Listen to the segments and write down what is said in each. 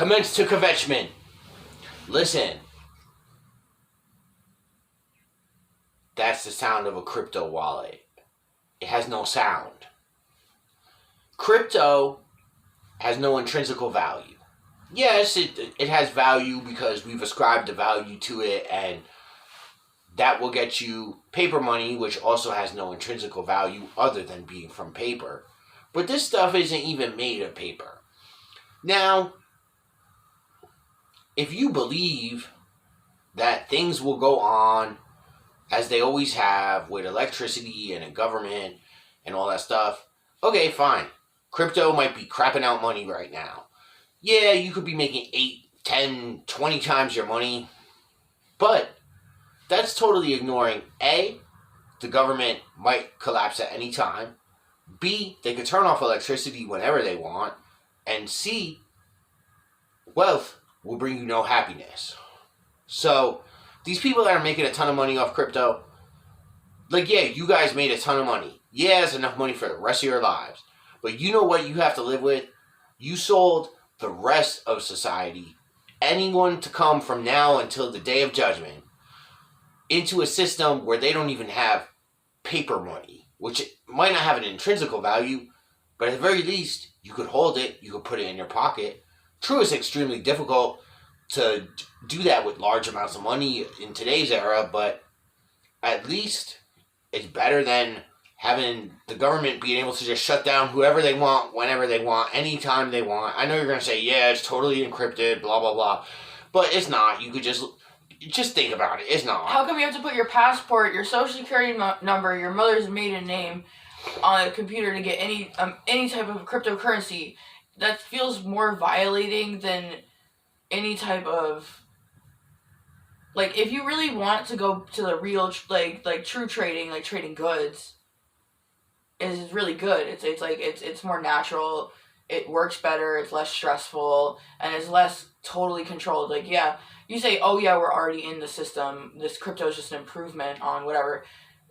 Commence to kvetching. Listen. That's the sound of a crypto wallet. It has no sound. Crypto has no intrinsic value. Yes, it has value because we've ascribed a value to it, and that will get you paper money, which also has no intrinsic value other than being from paper. But this stuff isn't even made of paper. Now, if you believe that things will go on as they always have with electricity and a government and all that stuff, okay, fine. Crypto might be crapping out money right now. Yeah, you could be making 8, 10, 20 times your money. But that's totally ignoring A, the government might collapse at any time. B, they could turn off electricity whenever they want. And C, wealth will bring you no happiness. So, these people that are making a ton of money off crypto, like, yeah, you guys made a ton of money. Yeah, it's enough money for the rest of your lives. But you know what you have to live with? You sold the rest of society, anyone to come from now until the day of judgment, into a system where they don't even have paper money, which might not have an intrinsic value, but at the very least, you could hold it, you could put it in your pocket. True, it's extremely difficult to do that with large amounts of money in today's era, but at least it's better than having the government being able to just shut down whoever they want, whenever they want, anytime they want. I know you're going to say, yeah, it's totally encrypted, blah, blah, blah. But it's not. You could just think about it. It's not. How come you have to put your passport, your social security number, your mother's maiden name on a computer to get any type of cryptocurrency? That feels more violating than any type of... Like, if you really want to go to the real, like true trading, like trading goods, is really good. It's more natural. It works better. It's less stressful, and it's less totally controlled. Like, yeah, you say, oh yeah, we're already in the system. This crypto is just an improvement on whatever.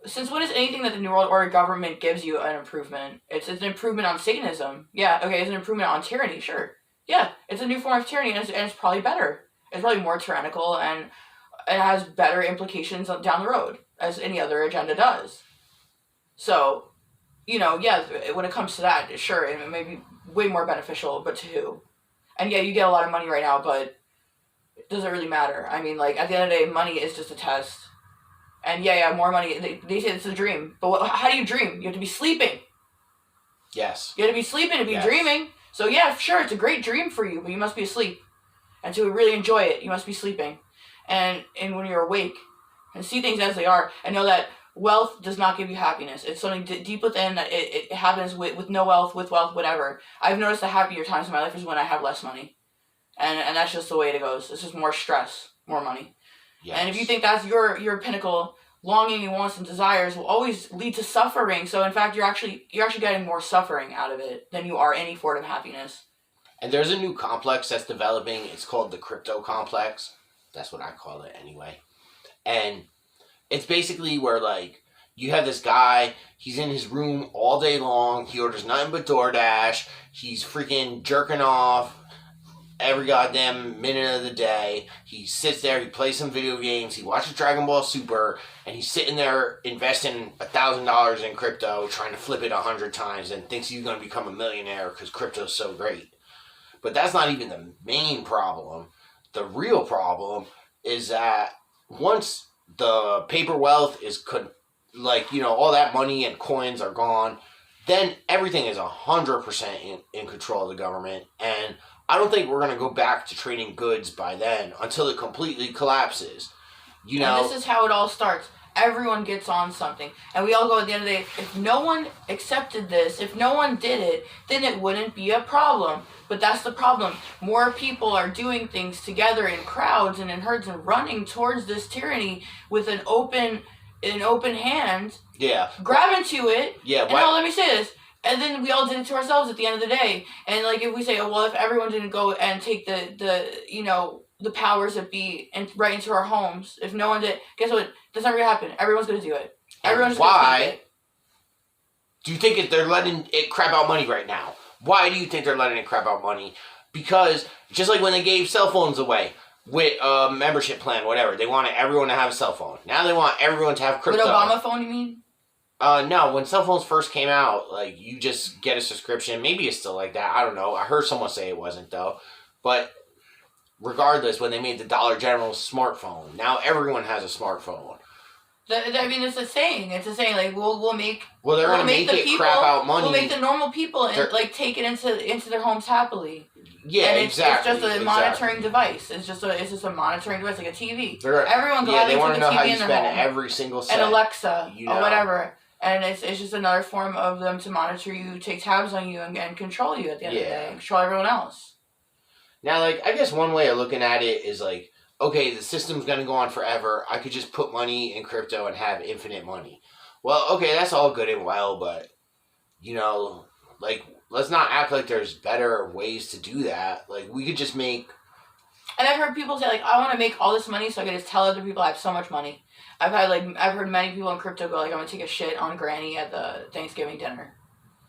Since when is anything that the New World Order government gives you an improvement? It's an improvement on Satanism. Yeah, okay, it's an improvement on tyranny. Sure. Yeah, it's a new form of tyranny, and it's probably better. It's probably more tyrannical, and it has better implications down the road, as any other agenda does. So, you know, yeah, when it comes to that, sure, it may be way more beneficial, but to who? And yeah, you get a lot of money right now, but it doesn't really matter. I mean, like, at the end of the day, money is just a test. And yeah, more money, they say it's a dream. But how do you dream? You have to be sleeping. Yes. You have to be sleeping to be dreaming. So yeah, sure, it's a great dream for you, but you must be asleep. And to really enjoy it, you must be sleeping. And when you're awake, and see things as they are, and know that wealth does not give you happiness. It's something deep within that it happens with no wealth, with wealth, whatever. I've noticed the happier times in my life is when I have less money. And that's just the way it goes. It's just more stress, more money. Yes. And if you think that's your pinnacle, longing and wants and desires will always lead to suffering. So in fact, you're actually getting more suffering out of it than you are any form of happiness. And there's a new complex that's developing. It's called the crypto complex. That's what I call it anyway. And it's basically where, like, you have this guy, he's in his room all day long, he orders nothing but DoorDash, he's freaking jerking off every goddamn minute of the day, he sits there, he plays some video games, he watches Dragon Ball Super, and he's sitting there investing $1,000 in crypto, trying to flip it 100 times, and thinks he's going to become a millionaire because crypto's so great. But that's not even the main problem. The real problem is that once the paper wealth is, all that money and coins are gone, then everything is 100% in control of the government. And I don't think we're going to go back to trading goods by then until it completely collapses. And this is how it all starts. Everyone gets on something. And we all go at the end of the day, if no one accepted this, if no one did it, then it wouldn't be a problem. But that's the problem. More people are doing things together in crowds and in herds and running towards this tyranny with an open hand. Yeah. Grabbing to it. Yeah. And let me say this. And then we all did it to ourselves at the end of the day. And like if we say, oh well, if everyone didn't go and take the powers that be and right into our homes, if no one did, guess what? That's not gonna happen. Everyone's gonna do it. Everyone's gonna take it. Do you think they're letting it crap out money right now? Why do you think they're letting it crap out money? Because just like when they gave cell phones away with a membership plan, whatever, they wanted everyone to have a cell phone. Now they want everyone to have crypto. With Obama phone, you mean? No, when cell phones first came out, like, you just get a subscription. Maybe it's still like that. I don't know. I heard someone say it wasn't, though. But regardless, when they made the Dollar General smartphone, now everyone has a smartphone. I mean, it's a saying. It's a saying. Like, we'll make. Well, they're gonna make it people, crap out money. We'll make the normal people and like take it into their homes happily. Yeah, and exactly. It's just a monitoring device. It's just a monitoring device, like a TV. Everyone they want to know TV how you spend every single cent. And Alexa, you know? or whatever. And it's just another form of them to monitor you, take tabs on you, and control you at the end of the day, and control everyone else. Now, like, I guess one way of looking at it is like, okay, the system's going to go on forever. I could just put money in crypto and have infinite money. Well, okay, that's all good and well, but, you know, like, let's not act like there's better ways to do that. Like, we could just make... And I've heard people say, like, I want to make all this money so I can just tell other people I have so much money. I've heard many people in crypto go, like, I'm going to take a shit on Granny at the Thanksgiving dinner.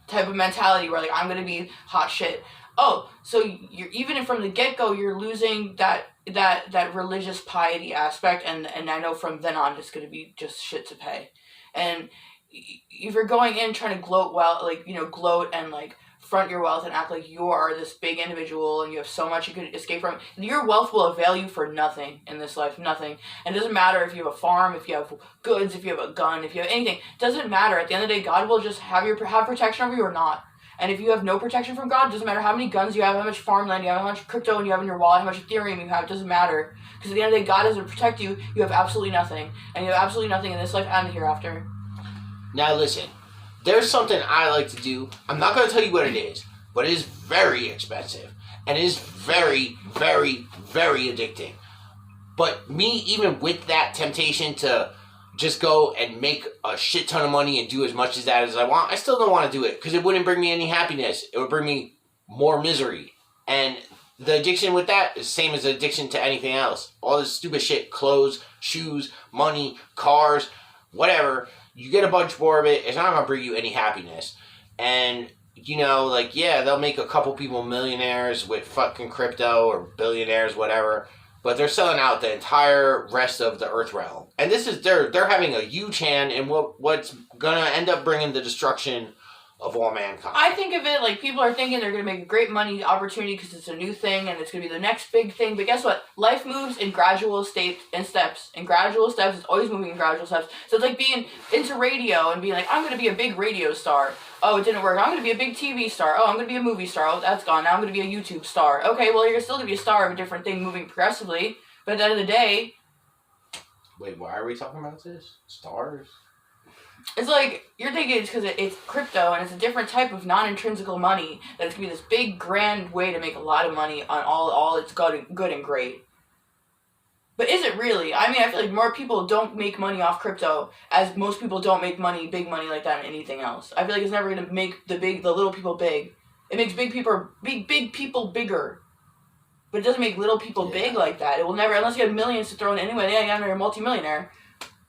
Type of mentality where, like, I'm going to be hot shit. Oh, so you're even from the get-go, you're losing that religious piety aspect, and I know from then on it's going to be just shit to pay. And if you're going in trying to gloat and, like, front your wealth and act like you are this big individual and you have so much you could escape from, your wealth will avail you for nothing in this life, nothing. And it doesn't matter if you have a farm, if you have goods, if you have a gun, if you have anything. It doesn't matter. At the end of the day, God will just have protection over you or not. And if you have no protection from God, it doesn't matter how many guns you have, how much farmland you have, how much crypto you have in your wallet, how much Ethereum you have, it doesn't matter. Because at the end of the day, God doesn't protect you, you have absolutely nothing. And you have absolutely nothing in this life and the hereafter. Now listen, there's something I like to do. I'm not going to tell you what it is, but it is very expensive. And it is very, very, very addicting. But me, even with that temptation to just go and make a shit ton of money and do as much as that as I want, I still don't want to do it because it wouldn't bring me any happiness. It would bring me more misery. And the addiction with that is the same as the addiction to anything else. All this stupid shit, clothes, shoes, money, cars, whatever. You get a bunch more of it, it's not going to bring you any happiness. And, you know, like, yeah, they'll make a couple people millionaires with fucking crypto or billionaires, whatever. But they're selling out the entire rest of the Earth realm. And this is, they're having a huge hand in what's going to end up bringing the destruction of all mankind. I think of it like people are thinking they're going to make a great money opportunity because it's a new thing and it's going to be the next big thing. But guess what? Life moves in gradual steps. In gradual steps, it's always moving in gradual steps. So it's like being into radio and being like, I'm going to be a big radio star. Oh, it didn't work. I'm going to be a big TV star. Oh, I'm going to be a movie star. Oh, that's gone. Now I'm going to be a YouTube star. Okay, well, you're still going to be a star of a different thing moving progressively. But at the end of the day... Wait, why are we talking about this? Stars? It's like, you're thinking it's because it's crypto and it's a different type of non-intrinsical money that it's going to be this big, grand way to make a lot of money on all its good and great. But is it really? I mean, I feel like more people don't make money off crypto as most people don't make big money like that in anything else. I feel like it's never going to make the little people big. It makes big people bigger. But it doesn't make little people big like that. It will never, unless you have millions to throw in anyway, then you're a multimillionaire.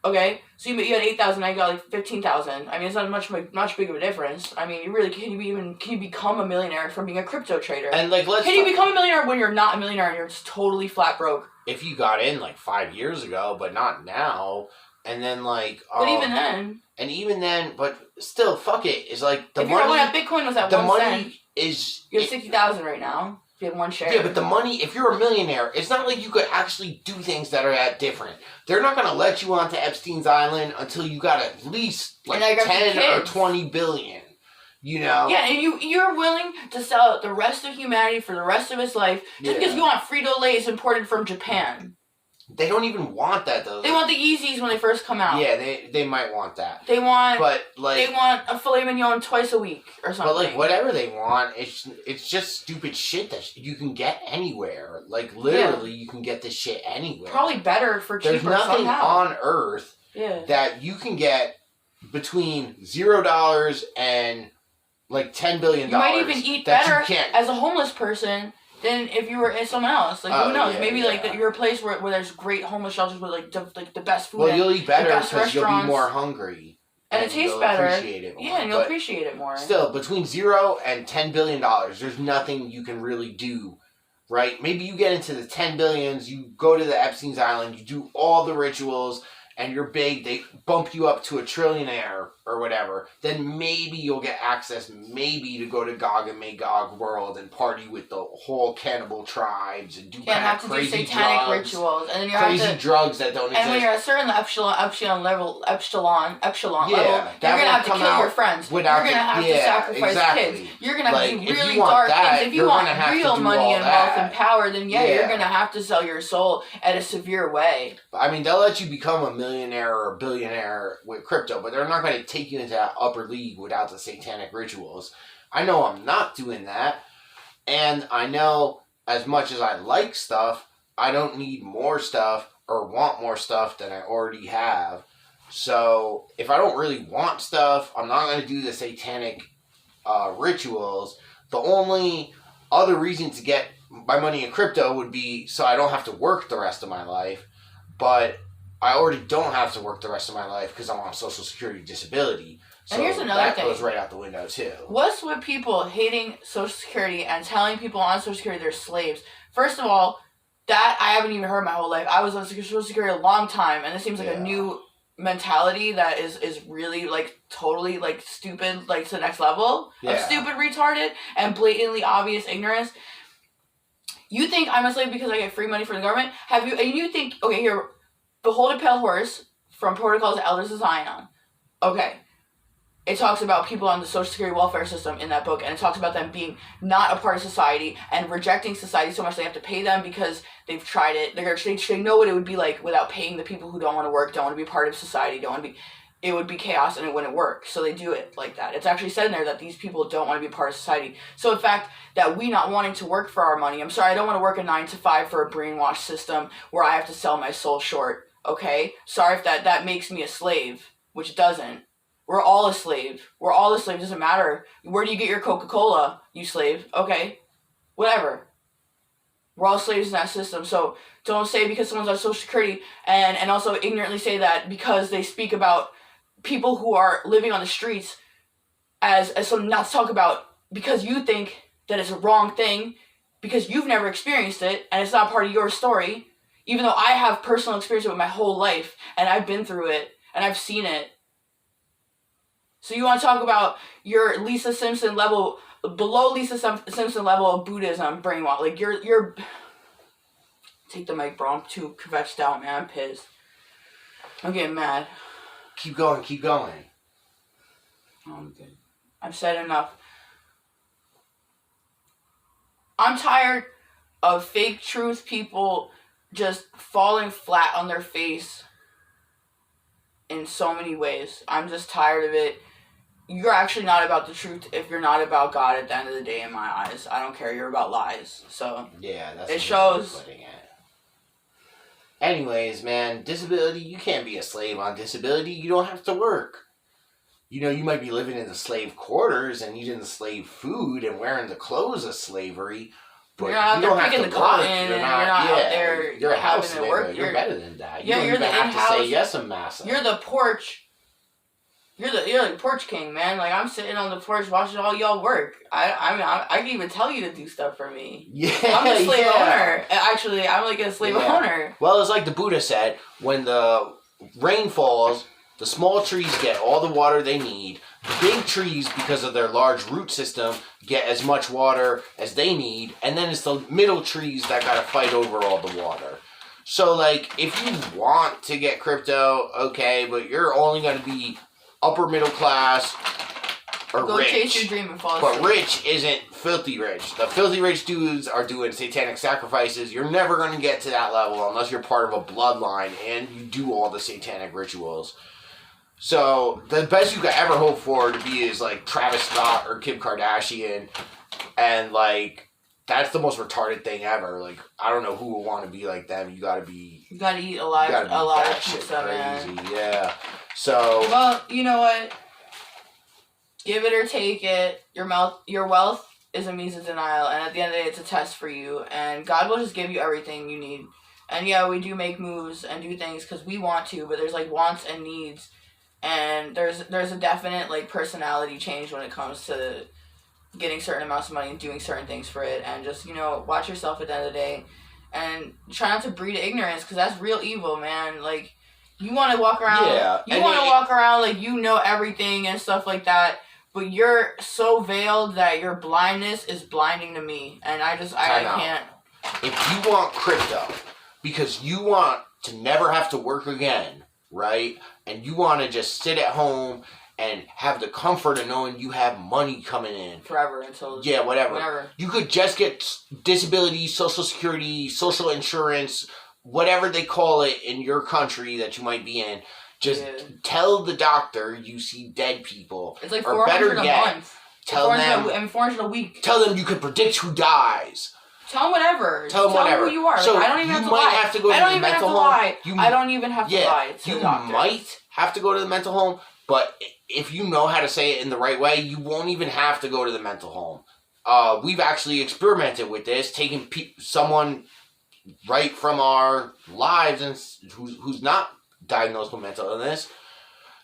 Okay, so you had 8,000, now you got like 15,000. I mean, it's not much big of a difference. I mean, can you become a millionaire from being a crypto trader? And like, can you become a millionaire when you're not a millionaire and you're just totally flat broke? If you got in like 5 years ago, but not now, and then like, but even then, but still, fuck it. It's like the if money. If Bitcoin was at the 1 money cent, is you have 60,000 right now. You have one share. Yeah, but the money, if you're a millionaire, it's not like you could actually do things that are that different. They're not going to let you onto Epstein's Island until you got at least like 10 or 20 billion, you know? Yeah, and you're willing to sell out the rest of humanity for the rest of its life just because you want Frito-Lays imported from Japan. They don't even want that, though. They want the Yeezys when they first come out. Yeah, they might want that. They want a filet mignon twice a week or something. But like whatever they want, it's just stupid shit that you can get anywhere. Like literally, you can get this shit anywhere. Probably better for cheaper. There's nothing somehow on Earth that you can get between $0 and like $10 billion. You might even eat better as a homeless person than if you were someone else. Like, who knows? Maybe, you're a place where there's great homeless shelters with, the best food. Well, you'll eat better because you'll be more hungry. And it tastes better. Appreciate it more. Yeah, and you'll appreciate it more. Still, between $0 and $10 billion, there's nothing you can really do right? Maybe you get into the 10 billions, you go to the Epstein's Island, you do all the rituals, and you're big, they bump you up to a trillionaire or whatever, then maybe you'll get access, maybe to go to Gog and Magog world and party with the whole cannibal tribes and do kind of crazy do satanic drugs, rituals, and then you crazy have to, drugs that don't exist. And when you're at a certain epsilon level, Yeah, you're gonna have to kill your friends. You're gonna have to sacrifice kids. You're gonna have to do really dark things. If you want real money and wealth and power, then you're gonna have to sell your soul at a severe way. I mean, they'll let you become a millionaire or a billionaire with crypto, but they're not going to take you into that upper league without the satanic rituals. I know I'm not doing that, and I know as much as I like stuff, I don't need more stuff or want more stuff than I already have. So if I don't really want stuff, I'm not going to do the satanic rituals. The only other reason to get my money in crypto would be so I don't have to work the rest of my life, but I already don't have to work the rest of my life because I'm on Social Security disability. So and here's another thing. That goes right out the window too. What's with people hating Social Security and telling people on Social Security they're slaves? First of all, that I haven't even heard my whole life. I was on Social Security a long time, and this seems like a new mentality that is really like totally like stupid, like to the next level of stupid, retarded, and blatantly obvious ignorance. You think I'm a slave because I get free money from the government? Have you? And you think, okay, here, Behold a Pale Horse from Protocols of Elders of Zion. Okay. It talks about people on the Social Security welfare system in that book, and it talks about them being not a part of society and rejecting society so much they have to pay them because they've tried it. They know what it would be like without paying the people who don't want to work, don't want to be part of society, don't want to be... It would be chaos and it wouldn't work. So they do it like that. It's actually said in there that these people don't want to be part of society. So the fact that we not wanting to work for our money, I'm sorry, I don't want to work a 9 to 5 for a brainwashed system where I have to sell my soul short, okay? Sorry if that makes me a slave, which it doesn't. We're all a slave. We're all a slave. Doesn't matter. Where do you get your Coca-Cola, you slave? Okay. Whatever. We're all slaves in that system. So don't say because someone's on Social Security and also ignorantly say that because they speak about people who are living on the streets as something not to talk about because you think that it's a wrong thing because you've never experienced it and it's not part of your story, even though I have personal experience with it my whole life and I've been through it and I've seen it. So you want to talk about your Lisa Simpson level, below Lisa Simpson level of Buddhism brainwash. Like, you're... Take the mic, bro. I'm too kvetched out, man. I'm pissed. I'm getting mad. Keep going. Oh, I'm good. I've said enough. I'm tired of fake truth people just falling flat on their face in so many ways. I'm just tired of it. You're actually not about the truth if you're not about God at the end of the day, in my eyes. I don't care. You're about lies. So yeah, that's it shows. Anyways, man, disability, you can't be a slave on disability. You don't have to work. You know, you might be living in the slave quarters and eating the slave food and wearing the clothes of slavery, but you're not you don't have to the work. Cotton, you're not out there. You're a house nigga. Work. You're better than that. Yeah, you don't even have to say yes, massa. You're the porch. You're the porch king, man. Like, I'm sitting on the porch watching all y'all work. I can even tell you to do stuff for me. Yeah, I'm a slave owner. Actually, I'm like a slave owner. Well, it's like the Buddha said, when the rain falls, the small trees get all the water they need. The big trees, because of their large root system, get as much water as they need. And then it's the middle trees that gotta fight over all the water. So, like, if you want to get crypto, okay, but you're only gonna be upper middle class or Go rich. chase your dream and fall But asleep. rich isn't filthy rich. The filthy rich dudes are doing satanic sacrifices. You're never going to get to that level unless you're part of a bloodline and you do all the satanic rituals. So the best you could ever hope for to be is like Travis Scott or Kim Kardashian, and like that's the most retarded thing ever. Like, I don't know who would want to be like them. You gotta eat a lot of pizza, man. Yeah. So well, you know what? Give it or take it. Your wealth is a means of denial, and at the end of the day, it's a test for you. And God will just give you everything you need. And yeah, we do make moves and do things because we want to, but there's like wants and needs, and there's a definite like personality change when it comes to getting certain amounts of money and doing certain things for it, and just, you know, watch yourself at the end of the day, and try not to breed ignorance, because that's real evil, man. Like, you want to walk around, like you know everything and stuff like that, but you're so veiled that your blindness is blinding to me, and I can't. If you want crypto because you want to never have to work again, right? And you want to just sit at home and have the comfort of knowing you have money coming in forever until whatever. You could just get disability, social security, social insurance, whatever they call it in your country that you might be in. Just tell the doctor you see dead people. It's like $400 a month. Tell them $400 a week. Tell them you can predict who dies. Tell them whatever. Tell them whatever. Who you are. So like, I don't even have to lie. Have to go to the mental home. I don't even have to lie to the doctor. You might have to go to the mental home, but if you know how to say it in the right way, you won't even have to go to the mental home. We've actually experimented with this, taking someone right from our lives and who's not diagnosed with mental illness.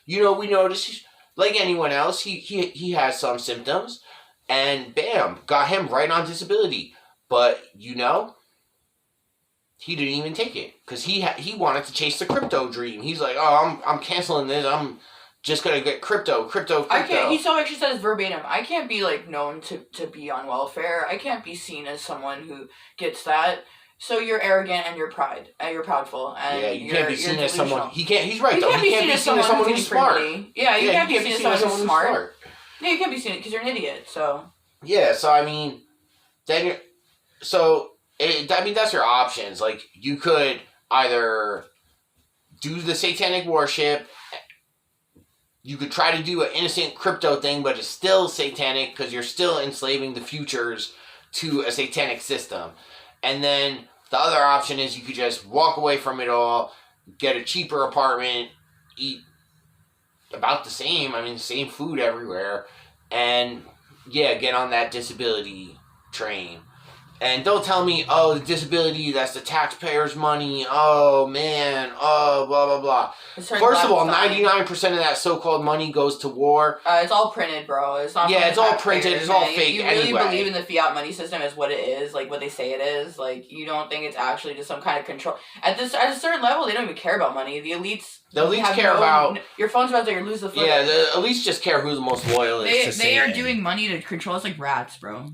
You know, we notice, like anyone else, he has some symptoms, and bam, got him right on disability. But, you know, he didn't even take it because he wanted to chase the crypto dream. He's like, oh, I'm canceling this. I'm just going to get crypto. I can't. He so actually said this verbatim. I can't be, like, known to be on welfare. I can't be seen as someone who gets that. So you're arrogant and you're proudful. And you can't be seen as someone. He's right, though. He can't be seen as someone who's smart. Yeah, you can't be seen as someone who's smart. Yeah, you can't be seen because you're an idiot, so. Yeah, so, I mean, then that's your options. Like, you could either do the satanic worship. You could try to do an innocent crypto thing, but it's still satanic because you're still enslaving the futures to a satanic system. And then the other option is you could just walk away from it all, get a cheaper apartment, eat about the same. I mean, same food everywhere. And, get on that disability train. And don't tell me, oh, the disability, that's the taxpayers' money. Oh, man. Oh, blah, blah, blah. First of all, 99% of that so-called money goes to war. It's all printed, bro. It's not. Yeah, it's all printed. It's all fake anyway. You really believe in the fiat money system as what it is, like what they say it is. Like, you don't think it's actually just some kind of control. At a certain level, they don't even care about money. The elites care about... Your phone's about to lose the phone. Yeah, the elites just care who's the most loyal. They are doing money to control us like rats, bro.